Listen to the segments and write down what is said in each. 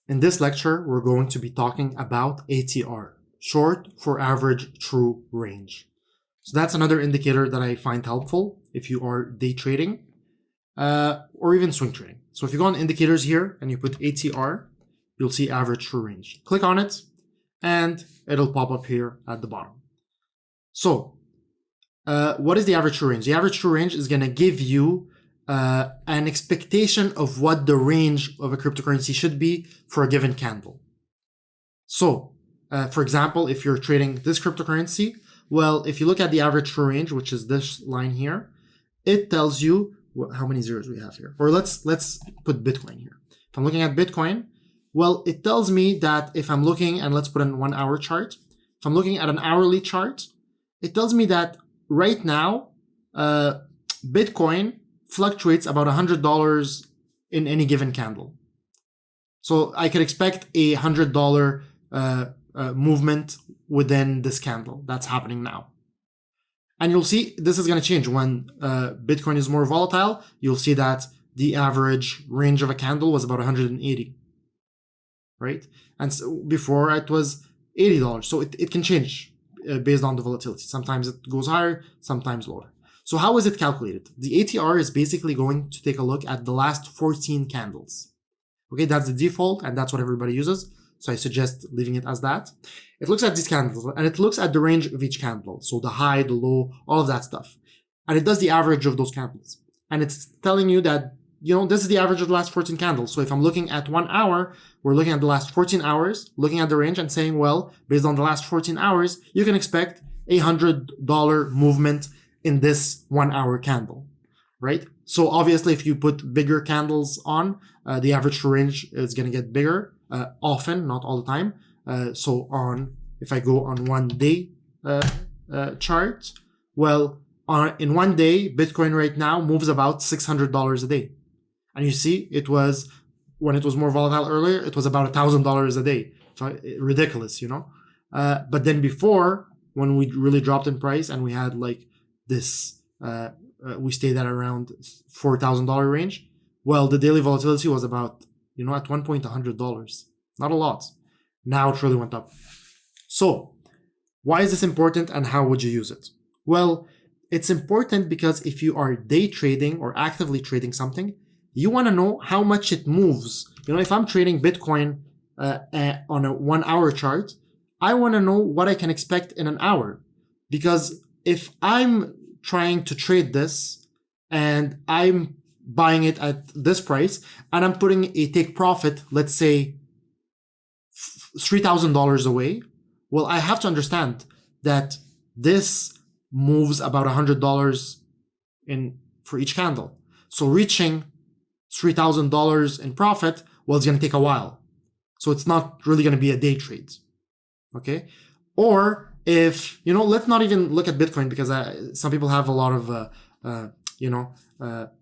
In this lecture, we're going to be talking about ATR, short for average true range. So that's another indicator that I find helpful if you are day trading or even swing trading. So if you go on indicators here and you put ATR, you'll see average true range. Click on it and it'll pop up here at the bottom. So what is the average true range? The average true range is going to give you an expectation of what the range of a cryptocurrency should be for a given candle. So, for example, if you're trading this cryptocurrency, well, if you look at the average true range, which is this line here, it tells you how many zeros we have here. Or let's put Bitcoin here. If I'm looking at Bitcoin, well, it tells me that if I'm looking, and let's put in 1 hour chart. If I'm looking at an hourly chart, it tells me that right now, Bitcoin fluctuates about $100 in any given candle. So I could expect a $100 movement within this candle that's happening now. And you'll see this is going to change when Bitcoin is more volatile. You'll see that the average range of a candle was about 180, right? And so before it was $80. So it can change based on the volatility. Sometimes it goes higher, sometimes lower. So how is it calculated? The ATR is basically going to take a look at the last 14 candles. Okay, that's the default and that's what everybody uses. So I suggest leaving it as that. It looks at these candles and it looks at the range of each candle. So the high, the low, all of that stuff. And it does the average of those candles. And it's telling you that, this is the average of the last 14 candles. So if I'm looking at 1 hour, we're looking at the last 14 hours, looking at the range and saying, well, based on the last 14 hours, you can expect a $100 movement in this 1 hour candle, right? So obviously, if you put bigger candles on, the average true range is going to get bigger, often, not all the time. So if I go on 1 day chart, well, in 1 day, Bitcoin right now moves about $600 a day. And you see, when it was more volatile earlier, it was about $1,000 a day. So ridiculous, But then before, when we really dropped in price and we had like this, we stayed at around $4,000 range. Well, the daily volatility was about, at one point, $100. Not a lot. Now it really went up. So why is this important and how would you use it? Well, it's important because if you are day trading or actively trading something, you want to know how much it moves. If I'm trading Bitcoin on a 1 hour chart, I want to know what I can expect in an hour. Because if I'm trying to trade this and I'm buying it at this price and I'm putting a take profit, let's say $3,000 away, well, I have to understand that this moves about $100 for each candle. So reaching $3,000 in profit, well, it's going to take a while. So it's not really going to be a day trade. Okay. Or if, let's not even look at Bitcoin because some people have a lot of,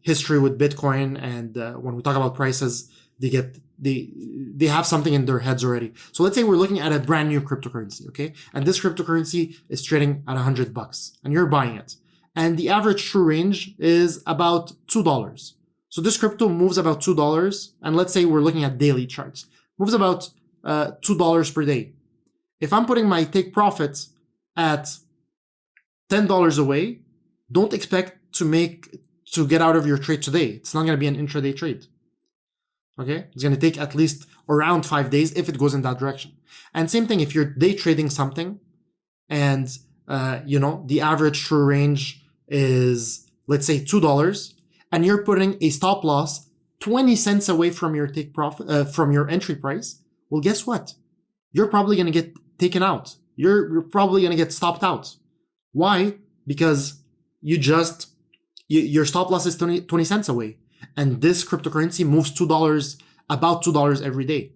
history with Bitcoin. And when we talk about prices, they have something in their heads already. So let's say we're looking at a brand new cryptocurrency. Okay. And this cryptocurrency is trading at $100 and you're buying it. And the average true range is about $2. So this crypto moves about $2. And let's say we're looking at daily charts, moves about $2 per day. If I'm putting my take profits at $10 away, don't expect to get out of your trade today. It's not going to be an intraday trade. Okay? It's going to take at least around 5 days if it goes in that direction. And same thing, if you're day trading something and, the average true range is, let's say $2 and you're putting a stop loss 20 cents away from your take profit, from your entry price. Well, guess what? You're probably going to get taken out. You're probably going to get stopped out. Why? Because your stop loss is 20 cents away. And this cryptocurrency moves about $2 every day.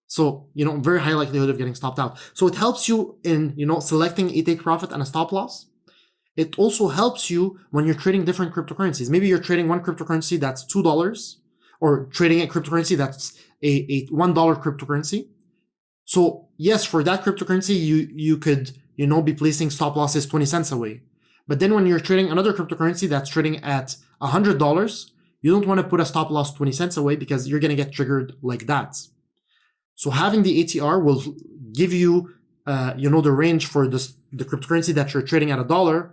So, very high likelihood of getting stopped out. So it helps you in, selecting a take profit and a stop loss. It also helps you when you're trading different cryptocurrencies. Maybe you're trading one cryptocurrency that's $2 or trading a cryptocurrency that's a $1 cryptocurrency. So yes, for that cryptocurrency, you could, be placing stop losses 20 cents away. But then when you're trading another cryptocurrency that's trading at $100, you don't want to put a stop loss 20 cents away because you're going to get triggered like that. So having the ATR will give you, the range for the cryptocurrency that you're trading at $1.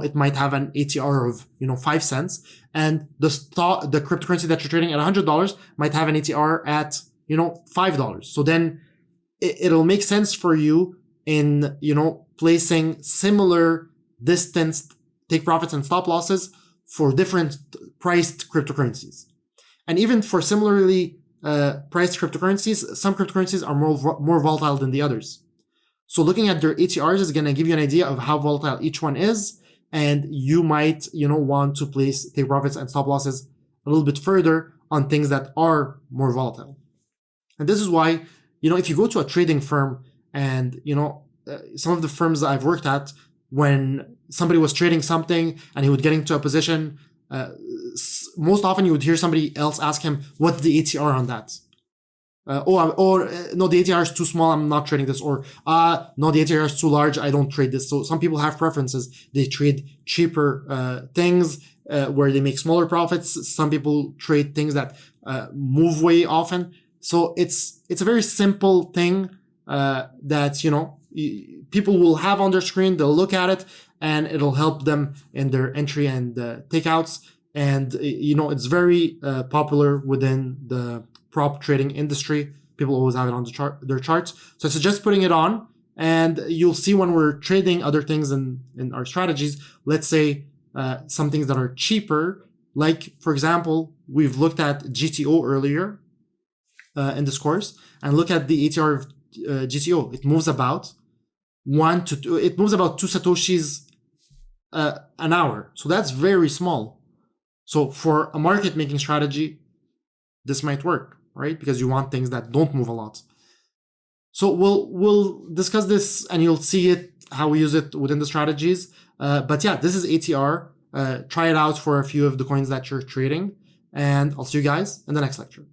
It might have an ATR of, 5 cents. And the cryptocurrency that you're trading at $100 might have an ATR at, $5. So then it'll make sense for you in, placing similar distanced take profits and stop losses for different priced cryptocurrencies. And even for similarly priced cryptocurrencies, some cryptocurrencies are more volatile than the others. So looking at their ATRs is going to give you an idea of how volatile each one is. And you might, want to place take profits and stop losses a little bit further on things that are more volatile. And this is why, if you go to a trading firm and, some of the firms that I've worked at, when somebody was trading something and he would get into a position, most often you would hear somebody else ask him, what's the ATR on that? No, the ATR is too small, I'm not trading this. Or, no, the ATR is too large, I don't trade this. So some people have preferences. They trade cheaper things where they make smaller profits. Some people trade things that move way often. So it's a very simple thing that, people will have on their screen. They'll look at it and it'll help them in their entry and takeouts. And, it's very popular within the prop trading industry. People always have it on their charts. So I suggest putting it on, and you'll see when we're trading other things in our strategies, let's say some things that are cheaper. Like, for example, we've looked at GTO earlier in this course, and look at the ATR of GTO. It moves about 2 Satoshis an hour. So that's very small. So for a market making strategy, this might work, right? Because you want things that don't move a lot. So we'll discuss this and you'll see it, how we use it within the strategies. But yeah, this is ATR. Try it out for a few of the coins that you're trading, and I'll see you guys in the next lecture.